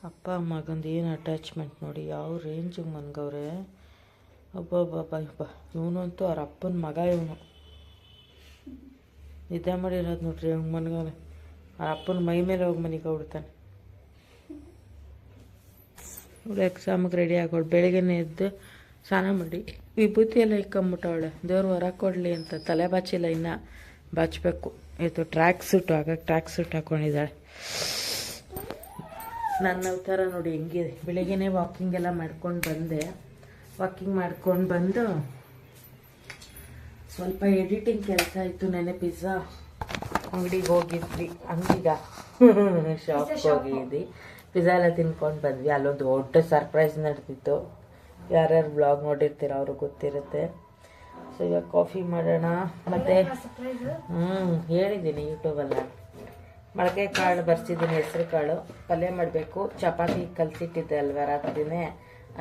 ಅಪ್ಪ ಮಗಂದು ಏನು ಅಟ್ಯಾಚ್ಮೆಂಟ್ ನೋಡಿ, ಯಾವ ರೇಂಜಿಗೆ ಮನ್ಗವ್ರೆ. ಅಬ್ಬಬ್ಬಬ್ಬ, ಇವನಂತೂ ಅವ್ರ ಅಪ್ಪನ ಮಗ. ಇವನು ನಿದ್ದೆ ಮಾಡಿರೋದು ನೋಡ್ರಿ, ಅವ್ನು ಮನ್ಗವನೆ. ಅವ್ರ ಅಪ್ಪನ ಮೈ ಮೇಲೆ ಹೋಗಿ ಮನೆಗೆ ಹೊಡ್ತಾನೆ. ಇವಳು ಎಕ್ಸಾಮಿಗೆ ರೆಡಿ ಆಗೋಳು. ಬೆಳಿಗ್ಗೆನೇ ಎದ್ದು ಸ್ನಾನ ಮಾಡಿ ವಿಭೂತಿ ಎಲ್ಲ ಇಕ್ಕೊಂಬಿಟ್ಟವಳೆ. ದೇವ್ರು ಹೊರ ಕೊಡಲಿ ಅಂತ. ತಲೆ ಬಾಚಿಲ್ಲ, ಇನ್ನು ಬಾಚಬೇಕು. ಇದು ಟ್ರ್ಯಾಕ್ ಸೂಟು, ಹಾಗಾಗಿ ಟ್ರ್ಯಾಕ್ ಸೂಟ್ ಹಾಕ್ಕೊಂಡಿದ್ದಾಳೆ. ನನ್ನ ಅವತಾರ ನೋಡಿ ಹೆಂಗಿದೆ. ಬೆಳಿಗ್ಗೆನೇ ವಾಕಿಂಗ್ ಎಲ್ಲ ಮಾಡ್ಕೊಂಡು ಬಂದೆ. ವಾಕಿಂಗ್ ಮಾಡ್ಕೊಂಡು ಬಂದು ಸ್ವಲ್ಪ ಎಡಿಟಿಂಗ್ ಕೆಲಸ ಇತ್ತು. ನೆನೆ ಪಿಜ್ಜಾ ಅಂಗಡಿಗೆ ಹೋಗಿದ್ವಿ. ಶಾಪ್ಗೆ ಹೋಗಿದ್ವಿ. ಪಿಜ್ಜಾ ಎಲ್ಲ ತಿನ್ಕೊಂಡು ಬಂದ್ವಿ. ಅಲ್ಲೊಂದು ದೊಡ್ಡ ಸರ್ಪ್ರೈಸ್ ನಡೆದಿತ್ತು. ಯಾರ್ಯಾರು ಬ್ಲಾಗ್ ನೋಡಿರ್ತೀರ ಅವ್ರಿಗೆ ಗೊತ್ತಿರುತ್ತೆ. ಸೊ ಇವಾಗ ಕಾಫಿ ಮಾಡೋಣ. ಮತ್ತು ಹೇಳಿದ್ದೀನಿ ಯೂಟ್ಯೂಬಲ್ಲ. ಮೊಳಕೆ ಕಾಳು ಬರ್ಸಿದ್ದೀನಿ, ಹೆಸರು ಕಾಳು ಪಲ್ಯ ಮಾಡಬೇಕು. ಚಪಾತಿ ಕಲಸಿಟ್ಟಿದ್ದೆ ಅಲ್ವ ರಾತ್ರಿನೇ,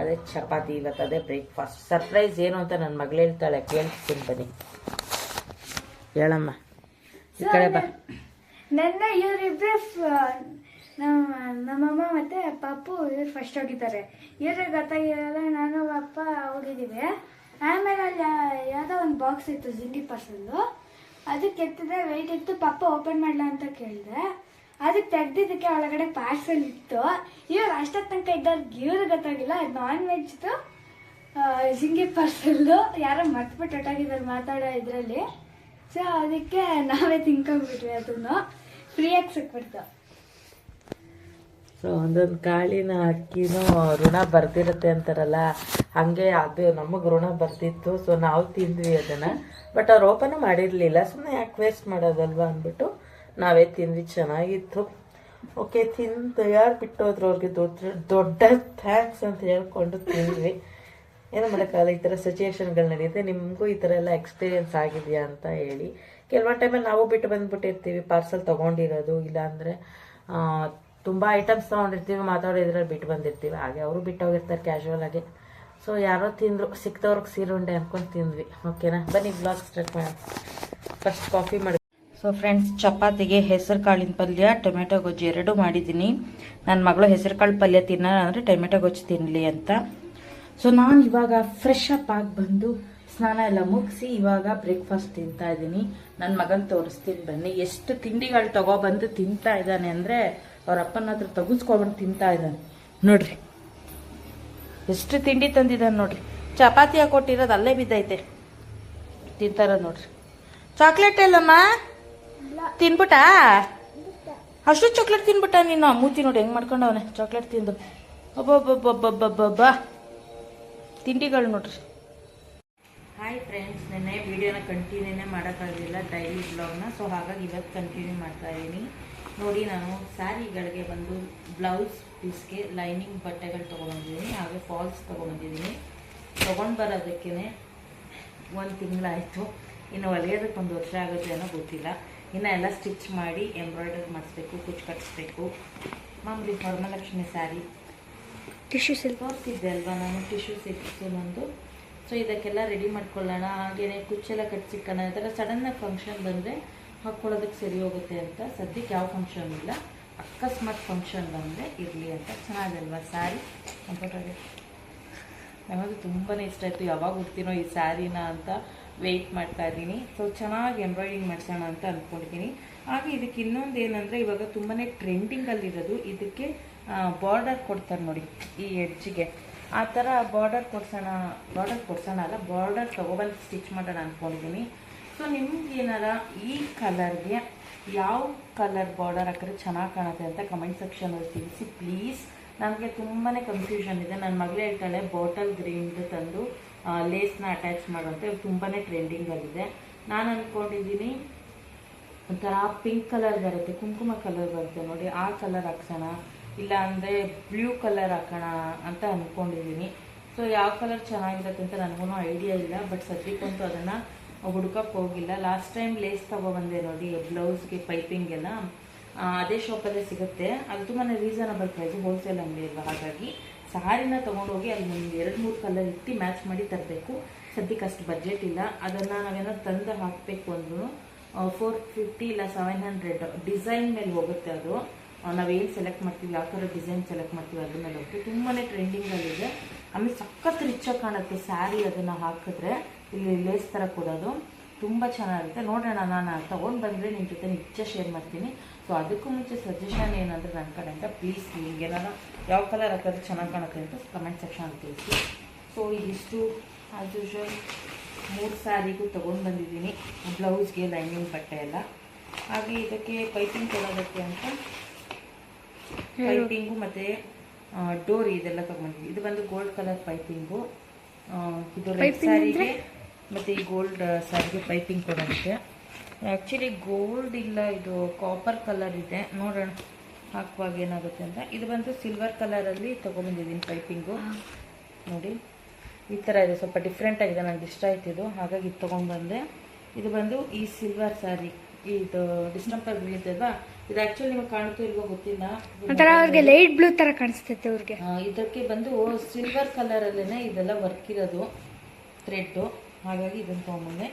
ಅದೇ ಚಪಾತಿ. ಇವತ್ತು ಅದೇ ಬ್ರೇಕ್ಫಾಸ್ಟ್. ಸರ್ಪ್ರೈಸ್ ಏನು ಅಂತ ನನ್ನ ಮಗಳು ಹೇಳ್ತಾಳೆ, ಕೇಳ್ತೀನಿ ಬನ್ನಿ. ಹೇಳಮ್ಮ, ಈ ಕಡೆ ಬಾ. ನನ್ನ ಇವರಿಬ್ಬರು ನಮ್ಮಮ್ಮ ಮತ್ತೆ ಪಾಪು ಇವ್ರು ಫಸ್ಟ್ ಹೋಗಿದ್ದಾರೆ. ಇವ್ರಿಗೆ ಗೊತ್ತಾಗಿರಲ್ಲ, ನಾನು ಅಪ್ಪ ಹೋಗಿದ್ದೀವಿ. ಆಮೇಲೆ ಅಲ್ಲಿ ಯಾವುದೋ ಒಂದು ಬಾಕ್ಸ್ ಇತ್ತು, ಜಿಂಗಿ ಪಾರ್ಸಲ್ಲು. ಅದಕ್ಕೆ ಎತ್ತಿದ್ರೆ ವೆಯ್ಟ್ ಇತ್ತು. ಪಪ್ಪ ಓಪನ್ ಮಾಡಲ ಅಂತ ಕೇಳಿದೆ. ಅದಕ್ಕೆ ತೆಗ್ದಿದ್ದಕ್ಕೆ ಒಳಗಡೆ ಪಾರ್ಸಲ್ ಇತ್ತು. ಇವ್ರು ಅಷ್ಟೊತ್ತು ತನಕ ಇದ್ದವ್ರಿಗೆ ಇವ್ರಿಗೆ ಗೊತ್ತಾಗಿಲ್ಲ, ನಾನ್ ವೆಜ್ದು ಜಿಂಗಿ ಪಾರ್ಸಲ್ಲು. ಯಾರೋ ಮರ್ತ್ಬಿಟ್ಟು ಹೊಟ್ಟಾಗಿದ್ದಾರೆ ಮಾತಾಡೋ ಇದರಲ್ಲಿ. ಸೊ ಅದಕ್ಕೆ ನಾವೇ ತಿನ್ಕೊಂಡ್ಬಿಟ್ವಿ. ಅದನ್ನು ಫ್ರೀಯಾಗಿ ಸಿಕ್ಬಿಡ್ತು. ಸೊ ಒಂದೊಂದು ಕಾಳಿನ ಅಕ್ಕಿನೂ ಋಣ ಬರ್ದಿರುತ್ತೆ ಅಂತಾರಲ್ಲ, ಹಾಗೆ ಅದು ನಮಗೆ ಋಣ ಬರ್ತಿತ್ತು. ಸೊ ನಾವು ತಿಂದ್ವಿ ಅದನ್ನು. ಬಟ್ ಅವ್ರು ಓಪನ್ ಮಾಡಿರಲಿಲ್ಲ. ಸುಮ್ಮನೆ ಯಾಕೆ ವೇಸ್ಟ್ ಮಾಡೋದಲ್ವ ಅಂದ್ಬಿಟ್ಟು ನಾವೇ ತಿಂದ್ವಿ. ಚೆನ್ನಾಗಿತ್ತು. ಓಕೆ, ತಿಂದು ಯಾರು ಬಿಟ್ಟೋದ್ರು ಅವ್ರಿಗೆ ದೊಡ್ಡ ಥ್ಯಾಂಕ್ಸ್ ಅಂತ ಹೇಳ್ಕೊಂಡು ತಿಂದ್ವಿ. ಏನೋ ಮಾಡೋಕ್ಕಾಗಲ್ಲ, ಈ ಥರ ಸಿಚುಯೇಷನ್ಗಳು ನಡೆಯುತ್ತೆ. ನಿಮಗೂ ಈ ಥರ ಎಲ್ಲ ಎಕ್ಸ್ಪೀರಿಯೆನ್ಸ್ ಆಗಿದೆಯಾ ಅಂತ ಹೇಳಿ. ಕೆಲವೊಂದು ಟೈಮಲ್ಲಿ ನಾವು ಬಿಟ್ಟು ಬಂದುಬಿಟ್ಟಿರ್ತೀವಿ ಪಾರ್ಸಲ್ ತೊಗೊಂಡಿರೋದು. ಇಲ್ಲಾಂದರೆ ತುಂಬ ಐಟಮ್ಸ್ ತೊಗೊಂಡಿರ್ತೀವಿ, ಮಾತಾಡೋದ್ರಲ್ಲಿ ಬಿಟ್ಟು ಬಂದಿರ್ತೀವಿ. ಹಾಗೆ ಅವರು ಬಿಟ್ಟೋಗಿರ್ತಾರೆ ಕ್ಯಾಶುವಲ್ ಆಗಿ. ಸೊ ಯಾರೋ ತಿಂದರು, ಸಿಕ್ತವ್ರಿಗೆ ಸೀರುಂಡೆ ಅಂದ್ಕೊಂಡು ತಿಂದ್ವಿ. ಓಕೆನಾ, ಬನ್ನಿ ಬ್ಲಾಗ್ ಸ್ಟಾರ್ಟ್ ಮಾಡೋಣ. ಫಸ್ಟ್ ಕಾಫಿ ಮಾಡಿ. ಸೊ ಫ್ರೆಂಡ್ಸ್, ಚಪಾತಿಗೆ ಹೆಸರು ಕಾಳಿನ ಪಲ್ಯ, ಟೊಮೆಟೊ ಗೊಜ್ಜು ಎರಡೂ ಮಾಡಿದ್ದೀನಿ. ನನ್ನ ಮಗಳು ಹೆಸರು ಕಾಳು ಪಲ್ಯ ತಿನ್ನೋಣ ಅಂದರೆ ಟೊಮೆಟೊ ಗೊಜ್ಜು ತಿನ್ನಲಿ ಅಂತ. ಸೊ ನಾನು ಇವಾಗ ಫ್ರೆಶ್ ಅಪ್ ಆಗಿ ಬಂದು ಸ್ನಾನ ಎಲ್ಲ ಮುಗಿಸಿ ಇವಾಗ ಬ್ರೇಕ್ಫಾಸ್ಟ್ ತಿಂತಾ ಇದ್ದೀನಿ. ನನ್ನ ಮಗನ ತೋರಿಸ್ತೀನಿ ಬನ್ನಿ. ಎಷ್ಟು ತಿಂಡಿಗಳು ತಗೊಬಂದು ತಿಂತಾ ಇದ್ದಾನೆ ಅಂದರೆ ಅವ್ರ ಅಪ್ಪನ ಹತ್ರ ತೆಗೆಸ್ಕೊಬಂದು ತಿಂತಾ ಇದ್ದಾನೆ. ನೋಡ್ರಿ ಎಷ್ಟು ತಿಂಡಿ ತಂದಿದ್ದಾನೆ ನೋಡ್ರಿ. ಚಪಾತಿ ಹಾಕೊಟ್ಟಿರೋದು ಅಲ್ಲೇ ಬಿದ್ದೈತೆ. ತಿಂತಾರ ನೋಡ್ರಿ. ಚಾಕ್ಲೇಟ್ ಎಲ್ಲಮ್ಮ ತಿನ್ಬಿಟ್ಟ? ಅಷ್ಟು ಚಾಕ್ಲೇಟ್ ತಿನ್ಬಿಟ್ಟ ನೀನು? ಮೂತಿ ನೋಡಿ ಹೆಂಗೆ ಮಾಡ್ಕೊಂಡವನೆ ಚಾಕ್ಲೇಟ್ ತಿಂದು. ಒಬ್ಬೊಬ್ಬೊಬ್ಬೊಬ್ಬೊಬ್ಬ ತಿಂಡಿಗಳು ನೋಡ್ರಿ. ಹಾಯ್ ಫ್ರೆಂಡ್ಸ್, ನೆನ್ನೆ ವೀಡಿಯೋನ ಕಂಟಿನ್ಯೂನೇ ಮಾಡೋಕ್ಕಾಗಲಿಲ್ಲ, ಡೈಲಿ ಬ್ಲಾಗ್ನ. ಸೊ ಹಾಗಾಗಿ ಇವತ್ತು ಕಂಟಿನ್ಯೂ ಮಾಡ್ತಾ ಇದ್ದೀನಿ. ನೋಡಿ, ನಾನು ಸ್ಯಾರಿಗಳಿಗೆ ಬಂದು ಬ್ಲೌಸ್ ಪೀಸ್ಗೆ ಲೈನಿಂಗ್ ಬಟ್ಟೆಗಳು ತೊಗೊಂಡಿದ್ದೀನಿ, ಹಾಗೆ ಫಾಲ್ಸ್ ತೊಗೊಂಡಿದ್ದೀನಿ. ತೊಗೊಂಡು ಬರೋದಕ್ಕೇ 1 ತಿಂಗಳಾಯಿತು. ಇನ್ನು ಹೊಲಿಯೋದಕ್ಕೆ 1 ವರ್ಷ ಆಗುತ್ತೆ ಅನ್ನೋ ಗೊತ್ತಿಲ್ಲ. ಇನ್ನು ಎಲ್ಲ ಸ್ಟಿಚ್ ಮಾಡಿ ಎಂಬ್ರಾಯ್ಡರಿ ಮಾಡಿಸ್ಬೇಕು, ಕುಚ್ಚು ಕಟ್ಟಿಸ್ಬೇಕು. ಮಾಮೂಲಿ ವರಮಹಾಲಕ್ಷ್ಮಿ ಸ್ಯಾರಿ ಟಿಶ್ಯೂ ಸಿಲ್ಕ್ ತೋರಿಸಿದ್ದೆ ಅಲ್ವಾ ನಾನು, ಟಿಶ್ಯೂ ಸಿಲ್ಕ್ಸು ನಂದು. ಸೊ ಇದಕ್ಕೆಲ್ಲ ರೆಡಿ ಮಾಡ್ಕೊಳ್ಳೋಣ, ಹಾಗೆಯೇ ಕುಚ್ಚೆಲ್ಲ ಕಟ್ಸಿಕ್ಕೋಣ. ಈ ಥರ ಸಡನ್ನಾಗಿ ಫಂಕ್ಷನ್ ಬಂದರೆ ಹಾಕ್ಕೊಳ್ಳೋದಕ್ಕೆ ಸರಿ ಹೋಗುತ್ತೆ ಅಂತ. ಸದ್ಯಕ್ಕೆ ಯಾವ ಫಂಕ್ಷನ್ ಇಲ್ಲ, ಅಕಸ್ಮಾತ್ ಫಂಕ್ಷನ್ ಬಂದರೆ ಇರಲಿ ಅಂತ. ಚೆನ್ನಾಗಲ್ವಾ ಸ್ಯಾರಿ? ಕಂಫರ್ಟಾಗಿ ನಮಗೆ ತುಂಬಾ ಇಷ್ಟ ಆಯಿತು. ಯಾವಾಗ ಉಡ್ತೀನೋ ಈ ಸ್ಯಾರಿನ ಅಂತ ವೆಯ್ಟ್ ಮಾಡ್ತಾ ಇದ್ದೀನಿ. ಸೊ ಚೆನ್ನಾಗಿ ಎಂಬ್ರಾಯ್ಡಿಂಗ್ ಮಾಡಿಸೋಣ ಅಂತ ಅಂದ್ಕೊಂಡಿದ್ದೀನಿ. ಹಾಗೆ ಇದಕ್ಕೆ ಇನ್ನೊಂದು ಏನಂದರೆ, ಇವಾಗ ತುಂಬಾ ಟ್ರೆಂಡಿಂಗಲ್ಲಿರೋದು ಇದಕ್ಕೆ ಬಾರ್ಡರ್ ಕೊಡ್ತಾರೆ ನೋಡಿ, ಈ ಎಡ್ಜಿಗೆ. ಆ ಥರ ಬಾರ್ಡರ್ ಕೊಡ್ಸೋಣ ಅಲ್ಲ, ಬಾರ್ಡರ್ ತೊಗೊಬಂದು ಸ್ಟಿಚ್ ಮಾಡೋಣ ಅಂದ್ಕೊಂಡಿದ್ದೀನಿ. ಸೊ ನಿಮ್ಗೆ ಏನಾರ ಈ ಕಲರ್ಗೆ ಯಾವ ಕಲರ್ ಬಾರ್ಡರ್ ಹಾಕಿದ್ರೆ ಚೆನ್ನಾಗಿ ಕಾಣುತ್ತೆ ಅಂತ ಕಮೆಂಟ್ ಸೆಕ್ಷನಲ್ಲಿ ತಿಳಿಸಿ ಪ್ಲೀಸ್. ನನಗೆ ತುಂಬಾ ಕನ್ಫ್ಯೂಷನ್ ಇದೆ. ನನ್ನ ಮಗಳು ಹೇಳ್ತಾಳೆ ಬಾಟಲ್ ಗ್ರೀನ್ದು ತಂದು ಲೇಸ್ನ ಅಟ್ಯಾಚ್ ಮಾಡುವಂತೆ. ಇವು ತುಂಬಾ ಟ್ರೆಂಡಿಂಗಲ್ಲಿದೆ. ನಾನು ಅಂದ್ಕೊಂಡಿದ್ದೀನಿ ಒಂಥರ ಪಿಂಕ್ ಕಲರ್ ಬರುತ್ತೆ, ಕುಂಕುಮ ಕಲರ್ ಬರುತ್ತೆ ನೋಡಿ, ಆ ಕಲರ್ ಹಾಕ್ಸೋಣ, ಇಲ್ಲ ಅಂದರೆ ಬ್ಲೂ ಕಲರ್ ಹಾಕೋಣ ಅಂತ ಅಂದ್ಕೊಂಡಿದ್ದೀನಿ. ಸೊ ಯಾವ ಕಲರ್ ಚೆನ್ನಾಗಿರುತ್ತೆ ಅಂತ ನನಗೂ ಐಡಿಯಾ ಇಲ್ಲ. ಬಟ್ ಸದ್ಯಕ್ಕಂತೂ ಅದನ್ನು ಹುಡ್ಕಕ್ಕೆ ಹೋಗಿಲ್ಲ. ಲಾಸ್ಟ್ ಟೈಮ್ ಲೇಸ್ ತೊಗೊಬಂದೆ ನೋಡಿ ಬ್ಲೌಸ್ಗೆ ಪೈಪಿಂಗ್ ಎಲ್ಲ, ಅದೇ ಶಾಪಲ್ಲೇ ಸಿಗುತ್ತೆ. ಅದು ತುಂಬಾ ರೀಸನಬಲ್ ಪ್ರೈಸು, ಹೋಲ್ಸೇಲ್ ಅಂಗಡಿ ಅಲ್ವಾ. ಹಾಗಾಗಿ ಸಾರಿನ ತೊಗೊಂಡೋಗಿ ಅಲ್ಲಿ ಒಂದು 2-3 ಕಲರ್ ಇಟ್ಟು ಮ್ಯಾಚ್ ಮಾಡಿ ತರಬೇಕು. ಸದ್ಯಕ್ಕೆ ಅಷ್ಟು ಬಜೆಟ್ ಇಲ್ಲ. ಅದನ್ನು ನಾವೇನಾದ್ರು ತಂದು ಹಾಕಬೇಕು ಅಂದ್ರೂ 450 ಇಲ್ಲ 700 ಡಿಸೈನ್ ಮೇಲೆ ಹೋಗುತ್ತೆ ಅದು. ನಾವೇನು ಸೆಲೆಕ್ಟ್ ಮಾಡ್ತೀವಿ, ಯಾವ ಥರ ಡಿಸೈನ್ ಸೆಲೆಕ್ಟ್ ಮಾಡ್ತೀವಿ ಅದ್ರ ಮೇಲೆ ಹೋಗ್ತೀವಿ. ತುಂಬಾ ಟ್ರೆಂಡಿಂಗಲ್ಲಿದೆ. ಆಮೇಲೆ ಸಖತ್ ರಿಚಾಗಿ ಕಾಣುತ್ತೆ ಸ್ಯಾರಿ ಅದನ್ನು ಹಾಕಿದ್ರೆ. ಇಲ್ಲಿ ಲೇಸ್ ಥರ ಕೊಡೋದು ತುಂಬ ಚೆನ್ನಾಗಿರುತ್ತೆ. ನೋಡೋಣ, ನಾನು ತೊಗೊಂಡು ಬಂದರೆ ನಿಮ್ಮ ಜೊತೆ ನಿಜ ಶೇರ್ ಮಾಡ್ತೀನಿ. ಸೊ ಅದಕ್ಕೂ ಮುಂಚೆ ಸಜೆಷನ್ ಏನಂದರೆ ನನ್ನ ಕಡೆಯಿಂದ ಪ್ಲೀಸ್ ನಿಮ್ಗೆ ಏನಾರ ಯಾವ ಕಲರ್ ಹಾಕಿದ್ರೆ ಚೆನ್ನಾಗಿ ಕಾಣುತ್ತೆ ಅಂತ ಕಮೆಂಟ್ ಸೆಕ್ಷನ್ ತಿಳಿಸಿ. ಸೊ ಇದಿಷ್ಟು ಆ್ಯಸ್ ಯೂಶ್ವಲ್ 3 ಸ್ಯಾರಿಗೂ ತೊಗೊಂಡು ಬಂದಿದ್ದೀನಿ. ಬ್ಲೌಸ್ಗೆ ಲೈನಿಂಗ್ ಬಟ್ಟೆ ಎಲ್ಲ. ಹಾಗೆ ಇದಕ್ಕೆ ಪೈಪಿಂಗ್ ಕೊಡೋದಕ್ಕೆ ಅಂತ ಪೈಪಿಂಗು ಮತ್ತು ಡೋರಿ ಇದೆಲ್ಲ ತೊಗೊಂಡಿದ್ವಿ. ಇದು ಬಂದು ಗೋಲ್ಡ್ ಕಲರ್ ಪೈಪಿಂಗು. ಇದು ರೆಡ್ ಸ್ಯಾರಿಗೆ ಮತ್ತು ಈ ಗೋಲ್ಡ್ ಸ್ಯಾರಿಗೆ ಪೈಪಿಂಗ್ ಕೊಡೋದಕ್ಕೆ. ಆ್ಯಕ್ಚುಲಿ ಗೋಲ್ಡ್ ಇಲ್ಲ, ಇದು ಕಾಪರ್ ಕಲರ್ ಇದೆ. ನೋಡೋಣ ಹಾಕುವಾಗ ಏನಾಗುತ್ತೆ ಅಂತ. ಇದು ಬಂದು ಸಿಲ್ವರ್ ಕಲರಲ್ಲಿ ತೊಗೊಂಬಂದಿದ್ದೀನಿ ಪೈಪಿಂಗು. ನೋಡಿ ಈ ಥರ ಇದೆ, ಸ್ವಲ್ಪ ಡಿಫ್ರೆಂಟ್ ಆಗಿದೆ, ನನಗೆ ಇಷ್ಟ ಆಯ್ತಿದ್ದು, ಹಾಗಾಗಿ ಇದು ತೊಗೊಂಡ್ಬಂದೆ. ಇದು ಬಂದು ಈ ಸಿಲ್ವರ್ ಸ್ಯಾರಿ, ಇದು ಡಿಸ್ಟಂಪರ್ ಗ್ರೀನ್ ಅಲ್ವಾ. ಇದು ಆ್ಯಕ್ಚುಲಿ ನಿಮಗೆ ಕಾಣುತ್ತೋ ಇಲ್ವೋ ಗೊತ್ತಿಲ್ಲ, ಅವ್ರಿಗೆ ಲೈಟ್ ಬ್ಲೂ ಥರ ಕಾಣಿಸ್ತೈತೆ ಅವ್ರಿಗೆ. ಇದಕ್ಕೆ ಬಂದು ಸಿಲ್ವರ್ ಕಲರಲ್ಲೇ ಇದೆಲ್ಲ ವರ್ಕ್ ಇರೋದು ಥ್ರೆಡ್ಡು, ಹಾಗಾಗಿ ಇದನ್ನು ತೊಗೊಂಬಂದೆ.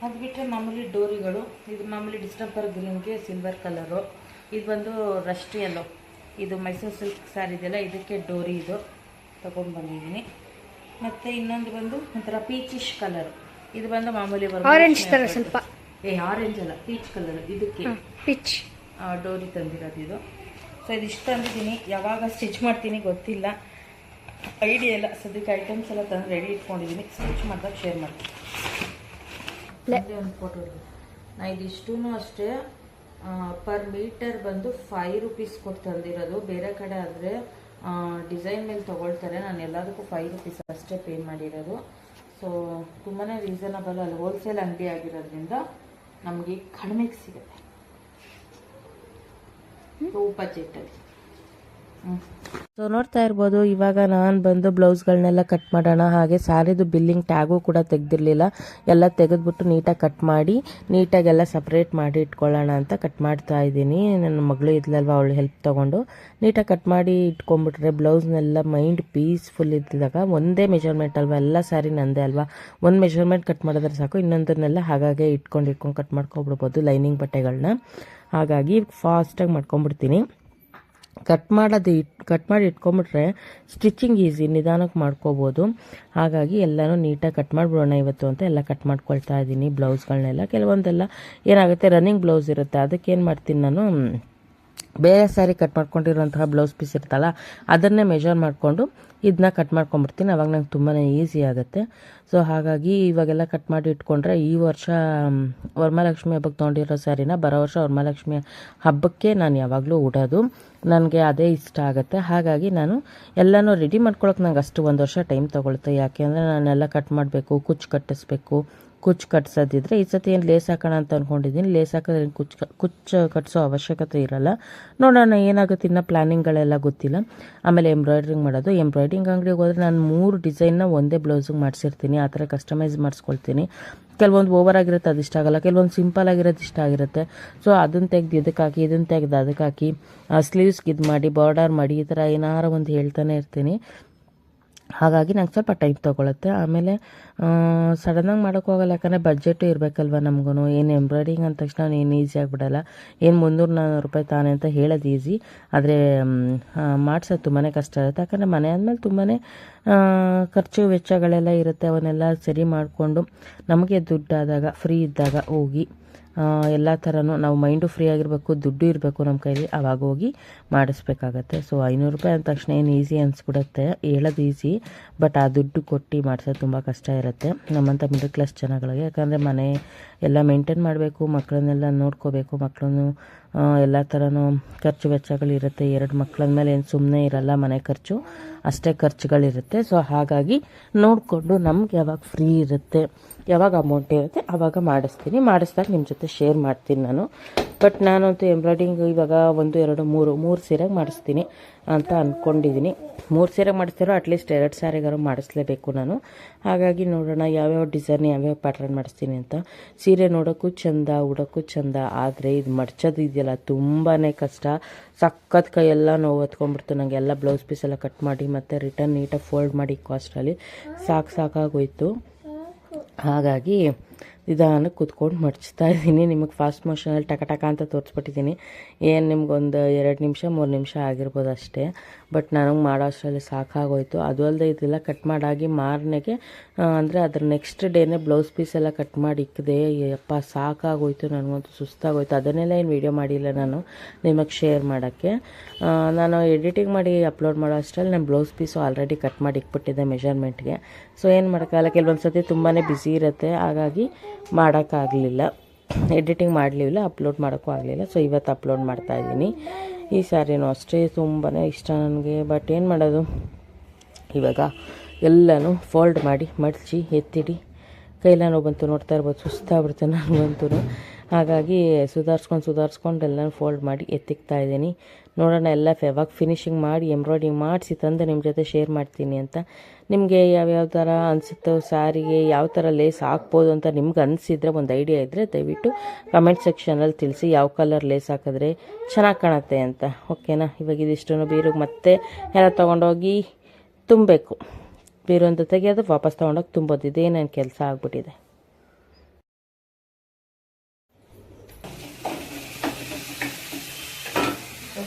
ಅದು ಬಿಟ್ಟರೆ ಮಾಮೂಲಿ ಡೋರಿಗಳು. ಇದು ಮಾಮೂಲಿ ಡಿಸ್ಟಂಪರ್ ಗ್ರೀನ್ಗೆ ಸಿಲ್ವರ್ ಕಲರು. ಇದು ಬಂದು ರಸ್ಟ್ ಯೆಲ್ಲೋ, ಇದು ಮೈಸೂರು ಸಿಲ್ಕ್ ಸ್ಯಾರಿ ಇದೆಯಲ್ಲ, ಇದಕ್ಕೆ ಡೋರಿ ಇದು ತೊಗೊಂಡು ಬಂದಿದ್ದೀನಿ. ಮತ್ತು ಇನ್ನೊಂದು ಬಂದು ಒಂಥರ ಪೀಚಿಶ್ ಕಲರ್. ಇದು ಬಂದು ಮಾಮೂಲಿ ಆರೆಂಜ್ ಥರ ಸ್ವಲ್ಪ, ಆರೆಂಜ್ ಅಲ್ಲ ಪೀಚ್ ಕಲರ್, ಇದಕ್ಕೆ ಪಿಚ್ ಡೋರಿ ತಂದಿರೋದು ಇದು. ಸೊ ಇದಿಷ್ಟು ತಂದಿದ್ದೀನಿ. ಯಾವಾಗ ಸ್ಟಿಚ್ ಮಾಡ್ತೀನಿ ಗೊತ್ತಿಲ್ಲ, ಐಡಿಯಾ ಇಲ್ಲ. ಸದ್ಯಕ್ಕೆ ಐಟಮ್ಸ್ ಎಲ್ಲ ತಂದು ರೆಡಿ ಇಟ್ಕೊಂಡಿದ್ದೀನಿ. ಸ್ಟಿಚ್ ಮಾಡಿದಾಗ ಶೇರ್ ಮಾಡ್ತೀನಿ. ಒಂದು ಫೋಟೋ ನಾ ಇದಿಷ್ಟೂ ಅಷ್ಟೇ ಪರ್ ಮೀಟರ್ ಬಂದು 5 ರೂಪೀಸ್ ಕೊಟ್ಟು ತಂದಿರೋದು. ಬೇರೆ ಕಡೆ ಆದರೆ ಡಿಸೈನ್ ಮೇಲೆ ತೊಗೊಳ್ತಾರೆ. ನಾನು ಎಲ್ಲದಕ್ಕೂ 5 ರೂಪೀಸ್ ಅಷ್ಟೇ ಪೇ ಮಾಡಿರೋದು. ಸೊ ತುಂಬಾ ರೀಸನಬಲ್. ಅಲ್ಲಿ ಹೋಲ್ಸೇಲ್ ಅಂಗಡಿ ಆಗಿರೋದ್ರಿಂದ ನಮಗೆ ಕಡಿಮೆಗೆ ಸಿಗುತ್ತೆ, ಬಜೆಟಲ್ಲಿ. ಸೊ ನೋಡ್ತಾ ಇರ್ಬೋದು, ಇವಾಗ ನಾನು ಬಂದು ಬ್ಲೌಸ್ಗಳನ್ನೆಲ್ಲ ಕಟ್ ಮಾಡೋಣ. ಹಾಗೆ ಸ್ಯಾರಿದು ಬಿಲ್ಲಿಂಗ್ ಟ್ಯಾಗು ಕೂಡ ತೆಗೆದಿರಲಿಲ್ಲ, ಎಲ್ಲ ತೆಗೆದ್ಬಿಟ್ಟು ನೀಟಾಗಿ ಕಟ್ ಮಾಡಿ ನೀಟಾಗೆಲ್ಲ ಸಪ್ರೇಟ್ ಮಾಡಿ ಇಟ್ಕೊಳ್ಳೋಣ ಅಂತ ಕಟ್ ಮಾಡ್ತಾ ಇದ್ದೀನಿ. ನನ್ನ ಮಗಳು ಇದ್ಲಲ್ವ, ಅವಳು ಹೆಲ್ಪ್ ತೊಗೊಂಡು ನೀಟಾಗಿ ಕಟ್ ಮಾಡಿ ಇಟ್ಕೊಂಡ್ಬಿಟ್ರೆ ಬ್ಲೌಸ್ನೆಲ್ಲ ಮೈಂಡ್ ಪೀಸ್ಫುಲ್ ಇದ್ದಾಗ. ಒಂದೇ ಮೆಜರ್ಮೆಂಟ್ ಅಲ್ವಾ, ಎಲ್ಲ ಸ್ಯಾರಿ ನಂದೇ ಅಲ್ವಾ, ಒಂದು ಮೆಜರ್ಮೆಂಟ್ ಕಟ್ ಮಾಡಿದ್ರೆ ಸಾಕು, ಇನ್ನೊಂದನ್ನೆಲ್ಲ ಹಾಗಾಗಿ ಇಟ್ಕೊಂಡು ಕಟ್ ಮಾಡ್ಕೊಬಿಡ್ಬೋದು ಲೈನಿಂಗ್ ಬಟ್ಟೆಗಳನ್ನ. ಹಾಗಾಗಿ ಫಾಸ್ಟಾಗಿ ಮಾಡ್ಕೊಂಬಿಡ್ತೀನಿ. ಕಟ್ ಮಾಡಿ ಇಟ್ಕೊಂಬಿಟ್ರೆ ಸ್ಟಿಚಿಂಗ್ ಈಸಿ, ನಿಧಾನಕ್ಕೆ ಮಾಡ್ಕೋಬೋದು. ಹಾಗಾಗಿ ಎಲ್ಲನೂ ನೀಟಾಗಿ ಕಟ್ ಮಾಡಿಬಿಡೋಣ ಇವತ್ತು ಅಂತ ಎಲ್ಲ ಕಟ್ ಮಾಡ್ಕೊಳ್ತಾ ಇದ್ದೀನಿ ಬ್ಲೌಸ್ಗಳನ್ನೆಲ್ಲ. ಕೆಲವೊಂದೆಲ್ಲ ಏನಾಗುತ್ತೆ, ರನ್ನಿಂಗ್ ಬ್ಲೌಸ್ ಇರುತ್ತೆ, ಅದಕ್ಕೇನು ಮಾಡ್ತೀನಿ ನಾನು, ಬೇರೆ ಸ್ಯಾರಿ ಕಟ್ ಮಾಡ್ಕೊಂಡಿರೋಂತಹ ಬ್ಲೌಸ್ ಪೀಸ್ ಇರ್ತಲ್ಲ ಅದನ್ನೇ ಮೆಜರ್ ಮಾಡಿಕೊಂಡು ಇದನ್ನ ಕಟ್ ಮಾಡ್ಕೊಂಬಿಡ್ತೀನಿ. ಅವಾಗ ನಂಗೆ ತುಂಬಾ ಈಸಿ ಆಗುತ್ತೆ. ಸೊ ಹಾಗಾಗಿ ಇವಾಗೆಲ್ಲ ಕಟ್ ಮಾಡಿ ಇಟ್ಕೊಂಡ್ರೆ ಈ ವರ್ಷ ವರಮಹಾಲಕ್ಷ್ಮಿ ಹಬ್ಬಕ್ಕೆ ತೊಗೊಂಡಿರೋ ಸ್ಯಾರಿನ ಬರೋ ವರ್ಷ ವರಮಹಾಲಕ್ಷ್ಮಿ ಹಬ್ಬಕ್ಕೆ ನಾನು ಯಾವಾಗಲೂ ಉಡೋದು. ನನಗೆ ಅದೇ ಇಷ್ಟ ಆಗುತ್ತೆ. ಹಾಗಾಗಿ ನಾನು ಎಲ್ಲನೂ ರೆಡಿ ಮಾಡ್ಕೊಳಕ್ಕೆ ನಂಗೆ ಅಷ್ಟು 1 ವರ್ಷ ಟೈಮ್ ತೊಗೊಳುತ್ತೆ. ಯಾಕೆ ಅಂದರೆ ನಾನೆಲ್ಲ ಕಟ್ ಮಾಡಬೇಕು, ಕುಚ್ಚು ಕಟ್ಟಿಸ್ಬೇಕು. ಕುಚ್ಚು ಕಟ್ಸೋದಿದ್ರೆ ಈ ಸತಿ ಏನು ಲೇಸ್ ಹಾಕೋಣ ಅಂತ ಅಂದ್ಕೊಂಡಿದ್ದೀನಿ. ಲೇಸ್ ಹಾಕಿದ್ರೆ ಕುಚ್ಚು ಕಟ್ಟಿಸೋ ಅವಶ್ಯಕತೆ ಇರಲ್ಲ. ನೋಡೋಣ ಏನಾಗುತ್ತೆ, ಇನ್ನೂ ಪ್ಲ್ಯಾನಿಂಗ್ಗಳೆಲ್ಲ ಗೊತ್ತಿಲ್ಲ. ಆಮೇಲೆ ಎಂಬ್ರಾಯ್ಡ್ರಿಂಗ್ ಮಾಡೋದು. ಎಂಬ್ರಾಯ್ಡ್ರಿಂಗ್ ಅಂಗಡಿಗೆ ಹೋದರೆ ನಾನು 3 ಡಿಸೈನ್ನ ಒಂದೇ ಬ್ಲೌಸಿಗೆ ಮಾಡಿಸಿರ್ತೀನಿ. ಆ ಥರ ಕಸ್ಟಮೈಸ್ ಮಾಡಿಸ್ಕೊಳ್ತೀನಿ. ಕೆಲವೊಂದು ಓವರ್ ಆಗಿರುತ್ತೆ, ಅದು ಇಷ್ಟ ಆಗೋಲ್ಲ. ಕೆಲವೊಂದು ಸಿಂಪಲ್ ಆಗಿರೋದು ಇಷ್ಟ ಆಗಿರುತ್ತೆ. ಸೊ ಅದನ್ನು ತೆಗೆದು ಇದಕ್ಕೆ ಹಾಕಿ, ಇದನ್ನು ತೆಗೆದು ಅದಕ್ಕೆ ಹಾಕಿ, ಸ್ಲೀವ್ಸ್ಗೆ ಇದು ಮಾಡಿ, ಬಾರ್ಡರ್ ಮಾಡಿ, ಈ ಥರ ಏನಾರು ಒಂದು ಹೇಳ್ತಾನೆ ಇರ್ತೀನಿ. ಹಾಗಾಗಿ ನಂಗೆ ಸ್ವಲ್ಪ ಟೈಮ್ ತೊಗೊಳುತ್ತೆ. ಆಮೇಲೆ ಸಡನ್ನಾಗಿ ಮಾಡೋಕ್ಕೋಗಲ್ಲ, ಯಾಕಂದರೆ ಬಡ್ಜೆಟು ಇರಬೇಕಲ್ವ ನಮಗೂ. ಏನು ಎಂಬ್ರಾಯ್ಡಿಂಗ್ ಅಂದ ತಕ್ಷಣ ಏನು ಈಸಿ ಆಗಿಬಿಡಲ್ಲ. ಏನು 300-400 ರೂಪಾಯಿ ತಾನೆ ಅಂತ ಹೇಳೋದು ಈಸಿ, ಆದರೆ ಮಾಡ್ಸೋದು ತುಂಬಾ ಕಷ್ಟ ಇರುತ್ತೆ. ಯಾಕಂದರೆ ಮನೆ ಆದಮೇಲೆ ತುಂಬಾ ಖರ್ಚು ವೆಚ್ಚಗಳೆಲ್ಲ ಇರುತ್ತೆ. ಅವನ್ನೆಲ್ಲ ಸರಿ ಮಾಡಿಕೊಂಡು ನಮಗೆ ದುಡ್ಡಾದಾಗ ಫ್ರೀ ಇದ್ದಾಗ ಹೋಗಿ ಎಲ್ಲ ಥರನೂ ನಾವು ಮೈಂಡು ಫ್ರೀ ಆಗಿರಬೇಕು, ದುಡ್ಡು ಇರಬೇಕು ನಮ್ಮ ಕೈಲಿ, ಆವಾಗ ಹೋಗಿ ಮಾಡಿಸ್ಬೇಕಾಗತ್ತೆ. ಸೊ 500 ರೂಪಾಯಿ ಅಂದ ತಕ್ಷಣ ಏನು ಈಸಿ ಅನಿಸ್ಬಿಡುತ್ತೆ, ಹೇಳೋದು ಈಸಿ, ಬಟ್ ಆ ದುಡ್ಡು ಕೊಟ್ಟು ಮಾಡಿಸೋದು ತುಂಬ ಕಷ್ಟ ಇರುತ್ತೆ ನಮ್ಮಂಥ ಮಿಡಲ್ ಕ್ಲಾಸ್ ಜನಗಳಿಗೆ. ಯಾಕಂದರೆ ಮನೆ ಎಲ್ಲ ಮೇಂಟೈನ್ ಮಾಡಬೇಕು, ಮಕ್ಕಳನ್ನೆಲ್ಲ ನೋಡ್ಕೋಬೇಕು, ಮಕ್ಕಳನ್ನು ಎಲ್ಲ ಥರನೂ ಖರ್ಚು ವೆಚ್ಚಗಳಿರುತ್ತೆ. 2 ಮಕ್ಕಳ ಮೇಲೆ ಏನು ಸುಮ್ಮನೆ ಇರಲ್ಲ, ಮನೆ ಖರ್ಚು ಅಷ್ಟೇ ಖರ್ಚುಗಳಿರುತ್ತೆ. ಸೊ ಹಾಗಾಗಿ ನೋಡಿಕೊಂಡು ನಮ್ಗೆ ಯಾವಾಗ ಫ್ರೀ ಇರುತ್ತೆ, ಯಾವಾಗ ಅಮೌಂಟ್ ಇರುತ್ತೆ ಆವಾಗ ಮಾಡಿಸ್ತೀನಿ. ಮಾಡಿಸ್ದಾಗ ನಿಮ್ಮ ಜೊತೆ ಶೇರ್ ಮಾಡ್ತೀನಿ ನಾನು. ಬಟ್ ನಾನಂತೂ ಎಂಬ್ರಾಯ್ಡಿಂಗ್ ಇವಾಗ 1, 2, 3 ಸೀರೆಗೆ ಮಾಡಿಸ್ತೀನಿ ಅಂತ ಅಂದ್ಕೊಂಡಿದ್ದೀನಿ. 3 ಸೀರೆಗೆ ಮಾಡಿಸ್ತಿರೋ ಅಟ್ಲೀಸ್ಟ್ 2 ಸ್ಯಾರಿಗಾರು ಮಾಡಿಸ್ಲೇಬೇಕು ನಾನು. ಹಾಗಾಗಿ ನೋಡೋಣ ಯಾವ್ಯಾವ ಡಿಸೈನ್, ಯಾವ್ಯಾವ ಪ್ಯಾಟ್ರನ್ ಮಾಡಿಸ್ತೀನಿ ಅಂತ. ಸೀರೆ ನೋಡೋಕ್ಕೂ ಚೆಂದ, ಉಡೋಕ್ಕೂ ಚೆಂದ, ಆದರೆ ಇದು ಮಡ್ಚೋದು ಇದೆಯಲ್ಲ ತುಂಬಾ ಕಷ್ಟ. ಸಖತ್ ಕೈಯೆಲ್ಲ ನೋವು ಹೊತ್ಕೊಂಡ್ಬಿಡ್ತು ನನಗೆ. ಎಲ್ಲ ಬ್ಲೌಸ್ ಪೀಸ್ ಎಲ್ಲ ಕಟ್ ಮಾಡಿ ಮತ್ತು ರಿಟರ್ನ್ ನೀಟಾಗಿ ಫೋಲ್ಡ್ ಮಾಡಿ ಕಾಸ್ಟಲ್ಲಿ ಸಾಕಾಗೋಯ್ತು. ಹಾಗಾಗಿ ನಿಧಾನಕ್ಕೆ ಕೂತ್ಕೊಂಡು ಮಡ್ಚ್ತಾ ಇದ್ದೀನಿ. ನಿಮಗೆ ಫಾಸ್ಟ್ ಮೋಷನಲ್ಲಿ ಟಕ ಅಂತ ತೋರಿಸ್ಬಿಟ್ಟಿದ್ದೀನಿ. ಏನು ನಿಮ್ಗೊಂದು 2 ನಿಮಿಷ 3 ನಿಮಿಷ ಆಗಿರ್ಬೋದು ಅಷ್ಟೇ. ಬಟ್ ನನಗೆ ಮಾಡೋ ಅಷ್ಟರಲ್ಲಿ ಸಾಕಾಗೋಯ್ತು. ಅದು ಅಲ್ಲದೆ ಇದೆಲ್ಲ ಕಟ್ ಮಾಡಾಗಿ ಮಾರನೆಗೆ ಅಂದರೆ ಅದ್ರ ನೆಕ್ಸ್ಟ್ ಡೇನೇ ಬ್ಲೌಸ್ ಪೀಸ್ ಎಲ್ಲ ಕಟ್ ಮಾಡಿ ಇಕ್ಕಿದೆ. ಯಪ್ಪ ಸಾಕಾಗೋಯ್ತು, ನನಗಂತೂ ಸುಸ್ತಾಗೋಯ್ತು. ಅದನ್ನೆಲ್ಲ ಏನು ವೀಡಿಯೋ ಮಾಡಿಲ್ಲ ನಾನು ನಿಮಗೆ ಶೇರ್ ಮಾಡೋಕ್ಕೆ. ನಾನು ಎಡಿಟಿಂಗ್ ಮಾಡಿ ಅಪ್ಲೋಡ್ ಮಾಡೋ ಅಷ್ಟರಲ್ಲಿ ನಾನು ಬ್ಲೌಸ್ ಪೀಸು ಆಲ್ರೆಡಿ ಕಟ್ ಮಾಡಿ ಇಕ್ಬಿಟ್ಟಿದ್ದೆ ಮೆಷರ್ಮೆಂಟ್ಗೆ. ಸೊ ಏನು ಮಾಡೋಕ್ಕಾಗಲ್ಲ, ಕೆಲವೊಂದು ಸತಿ ತುಂಬಾ ಬ್ಯುಸಿ ಇರುತ್ತೆ, ಹಾಗಾಗಿ ಮಾಡೋಕ್ಕಾಗಲಿಲ್ಲ, ಎಡಿಟಿಂಗ್ ಮಾಡಲಿಲ್ಲ, ಅಪ್ಲೋಡ್ ಮಾಡೋಕ್ಕೂ ಆಗಲಿಲ್ಲ. ಸೊ ಇವತ್ತು ಅಪ್ಲೋಡ್ ಮಾಡ್ತಾಯಿದ್ದೀನಿ. ಈ ಸ್ಯಾರಿನೂ ಅಷ್ಟೇ ತುಂಬಾ ಇಷ್ಟ ನನಗೆ. ಬಟ್ ಏನು ಮಾಡೋದು, ಇವಾಗ ಎಲ್ಲನೂ ಫೋಲ್ಡ್ ಮಾಡಿ ಮಡಚಿ ಎತ್ತಿಡಿ. ಕೈಲ ನೋವು ಬಂತು, ನೋಡ್ತಾ ಇರ್ಬೋದು, ಸುಸ್ತಾಗ್ಬಿಡ್ತು ನನಗಂತೂ. ಹಾಗಾಗಿ ಸುಧಾರಿಸ್ಕೊಂಡು ಎಲ್ಲನೂ ಫೋಲ್ಡ್ ಮಾಡಿ ಎತ್ತಿಕ್ತಾ ಇದ್ದೀನಿ. ನೋಡೋಣ ಎಲ್ಲ ಯಾವಾಗ ಫಿನಿಶಿಂಗ್ ಮಾಡಿ ಎಂಬ್ರಾಯ್ಡಿಂಗ್ ಮಾಡಿಸಿ ತಂದು ನಿಮ್ಮ ಜೊತೆ ಶೇರ್ ಮಾಡ್ತೀನಿ ಅಂತ. ನಿಮಗೆ ಯಾವ್ಯಾವ ಥರ ಅನಿಸುತ್ತೋ ಸ್ಯಾರಿಗೆ ಯಾವ ಥರ ಲೇಸ್ ಹಾಕ್ಬೋದು ಅಂತ ನಿಮ್ಗೆ ಅನಿಸಿದರೆ, ಒಂದು ಐಡಿಯಾ ಇದ್ದರೆ ದಯವಿಟ್ಟು ಕಮೆಂಟ್ ಸೆಕ್ಷನಲ್ಲಿ ತಿಳಿಸಿ. ಯಾವ ಕಲರ್ ಲೇಸ್ ಹಾಕಿದ್ರೆ ಚೆನ್ನಾಗಿ ಕಾಣುತ್ತೆ ಅಂತ. ಓಕೆನಾ? ಇವಾಗ ಇದಿಷ್ಟು ಬೀರಿಗೆ ಮತ್ತೆ ಎಲ್ಲ ತೊಗೊಂಡೋಗಿ ತುಂಬಬೇಕು. ಬೀರು ಅಂತ ತೆಗಿಯೋದು, ವಾಪಸ್ ತೊಗೊಂಡೋಗಿ ತುಂಬೋದು. ಇದೇ ನನ್ನ ಕೆಲಸ ಆಗ್ಬಿಟ್ಟಿದೆ.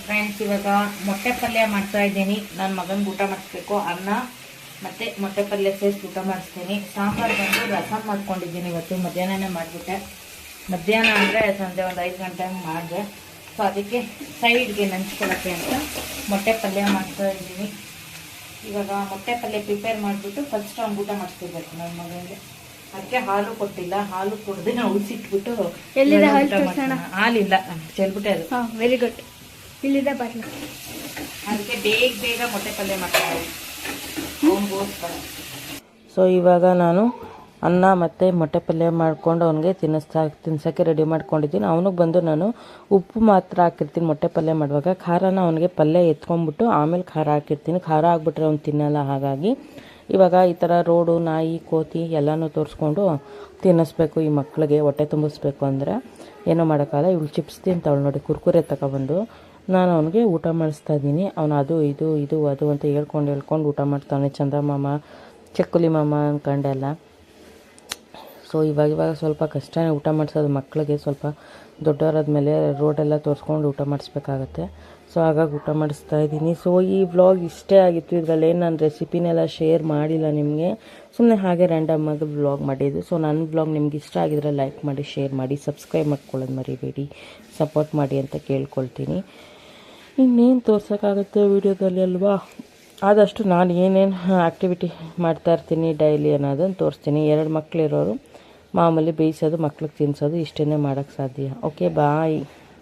ಫ್ರೆಂಡ್ಸ್, ಇವಾಗ ಮೊಟ್ಟೆ ಪಲ್ಯ ಮಾಡ್ತಾ ಇದ್ದೀನಿ. ನನ್ನ ಮಗನಿಗೆ ಊಟ ಮಾಡಿಸ್ಬೇಕು. ಅನ್ನ ಮತ್ತು ಮೊಟ್ಟೆ ಪಲ್ಯ ಸೇರಿಸಿ ಊಟ ಮಾಡಿಸ್ತೀನಿ. ಸಾಂಬಾರು ಬಂದು ರಸಂ ಮಾಡ್ಕೊಂಡಿದ್ದೀನಿ ಇವತ್ತು. ಮಧ್ಯಾಹ್ನನೇ ಮಾಡಿಬಿಟ್ಟೆ. ಮಧ್ಯಾಹ್ನ ಅಂದರೆ ಸಂಜೆ ಒಂದು 5 ಗಂಟೆಗೆ ಮಾಡಿದೆ. ಸೊ ಅದಕ್ಕೆ ಸೈಡ್ಗೆ ನೆಂಚ್ಕೊಳ್ಳೋಕ್ಕೆ ಅಂತ ಮೊಟ್ಟೆ ಪಲ್ಯ ಮಾಡ್ತಾ ಇದ್ದೀನಿ. ಇವಾಗ ಮೊಟ್ಟೆ ಪಲ್ಯ ಪ್ರಿಪೇರ್ ಮಾಡಿಬಿಟ್ಟು ಫಸ್ಟ್ ಅವ್ನು ಊಟ ಮಾಡಿಸ್ತಿರ್ಬೇಕು ನನ್ನ ಮಗನಿಗೆ. ಅದಕ್ಕೆ ಹಾಲು ಕೊಟ್ಟಿಲ್ಲ, ಹಾಲು ಕುಡ್ದು ನಾವು ಉಳಿಸಿಟ್ಬಿಟ್ಟು ಹಾಲಿಲ್ಲ ಚೆಲ್ಬಿಟ್ಟೆ. ಅದು ವೆರಿ ಗುಡ್. ಇಲ್ಲಿದೆ ಬಾಟ್ಲು. ಅದಕ್ಕೆ ಬೇಗ ಮೊಟ್ಟೆ ಪಲ್ಯ ಮಾಡ್ತಾರೆ ಅವನಿಗೋಸ್ಕರ. ಸೊ ಇವಾಗ ನಾನು ಅನ್ನ ಮತ್ತು ಮೊಟ್ಟೆ ಪಲ್ಯ ಮಾಡ್ಕೊಂಡು ಅವನಿಗೆ ತಿನ್ಸೋಕ್ಕೆ ರೆಡಿ ಮಾಡ್ಕೊಂಡಿದ್ದೀನಿ. ಅವನಿಗೆ ಬಂದು ನಾನು ಉಪ್ಪು ಮಾತ್ರ ಹಾಕಿರ್ತೀನಿ ಮೊಟ್ಟೆ ಪಲ್ಯ ಮಾಡುವಾಗ. ಖಾರನ ಅವನಿಗೆ ಪಲ್ಯ ಎತ್ಕೊಂಡ್ಬಿಟ್ಟು ಆಮೇಲೆ ಖಾರ ಹಾಕಿರ್ತೀನಿ. ಖಾರ ಹಾಕ್ಬಿಟ್ರೆ ಅವ್ನು ತಿನ್ನಲ್ಲ. ಹಾಗಾಗಿ ಇವಾಗ ಈ ಥರ ರೋಡು, ನಾಯಿ, ಕೋತಿ ಎಲ್ಲನೂ ತೋರಿಸ್ಕೊಂಡು ತಿನ್ನಿಸ್ಬೇಕು ಈ ಮಕ್ಕಳಿಗೆ. ಹೊಟ್ಟೆ ತುಂಬಿಸ್ಬೇಕು ಅಂದರೆ ಏನೋ ಮಾಡೋಕ್ಕಲ್ಲ. ಇವಳು ಚಿಪ್ಸ್ ತಿಂತವಳು ನೋಡಿ, ಕುರ್ಕುರೆ ತಗೊಬಂದು ನಾನು ಅವನಿಗೆ ಊಟ ಮಾಡಿಸ್ತಾ ಇದ್ದೀನಿ. ಅವನು ಅದು ಇದು ಅದು ಅಂತ ಹೇಳ್ಕೊಂಡು ಊಟ ಮಾಡ್ತಾನೆ. ಚಂದ್ರಮಾಮ, ಚಕ್ಕುಲಿ ಮಾಮ ಅಂದ್ಕೊಂಡೆಲ್ಲ. ಸೊ ಇವಾಗ ಸ್ವಲ್ಪ ಕಷ್ಟನೇ ಊಟ ಮಾಡಿಸೋದು ಮಕ್ಕಳಿಗೆ. ಸ್ವಲ್ಪ ದೊಡ್ಡವರಾದ್ಮೇಲೆ ರೋಡೆಲ್ಲ ತೋರಿಸ್ಕೊಂಡು ಊಟ ಮಾಡಿಸ್ಬೇಕಾಗತ್ತೆ. ಸೊ ಹಾಗಾಗಿ ಊಟ ಮಾಡಿಸ್ತಾ ಇದ್ದೀನಿ. ಸೊ ಈ ವ್ಲಾಗ್ ಇಷ್ಟೇ ಆಗಿತ್ತು. ಇದರಲ್ಲಿ ಏನು ನಾನು ರೆಸಿಪಿನೆಲ್ಲ ಶೇರ್ ಮಾಡಿಲ್ಲ ನಿಮಗೆ, ಸುಮ್ಮನೆ ಹಾಗೆ ರ್ಯಾಂಡಮ್ ಆಗಿ ವ್ಲಾಗ್ ಮಾಡಿದ್ದು. ಸೊ ನನ್ನ ವ್ಲಾಗ್ ನಿಮ್ಗೆ ಇಷ್ಟ ಆಗಿದ್ರೆ ಲೈಕ್ ಮಾಡಿ, ಶೇರ್ ಮಾಡಿ, ಸಬ್ಸ್ಕ್ರೈಬ್ ಮಾಡ್ಕೊಳ್ಳೋದು ಮರಿಬೇಡಿ, ಸಪೋರ್ಟ್ ಮಾಡಿ ಅಂತ ಕೇಳ್ಕೊಳ್ತೀನಿ. ಇನ್ನೇನು ತೋರ್ಸೋಕ್ಕಾಗುತ್ತೆ ವೀಡಿಯೋದಲ್ಲಿ ಅಲ್ವಾ? ಆದಷ್ಟು ನಾನು ಏನೇನು ಆ್ಯಕ್ಟಿವಿಟಿ ಮಾಡ್ತಾಯಿರ್ತೀನಿ ಡೈಲಿ ಅನ್ನೋದನ್ನು ತೋರಿಸ್ತೀನಿ. 2 ಮಕ್ಕಳಿರೋರು ಮಾಮೂಲಿ ಬೇಯಿಸೋದು, ಮಕ್ಳಿಗೆ ತಿನ್ನಿಸೋದು, ಇಷ್ಟೇ ಮಾಡೋಕ್ಕೆ ಸಾಧ್ಯ. ಓಕೆ, ಬಾಯ್.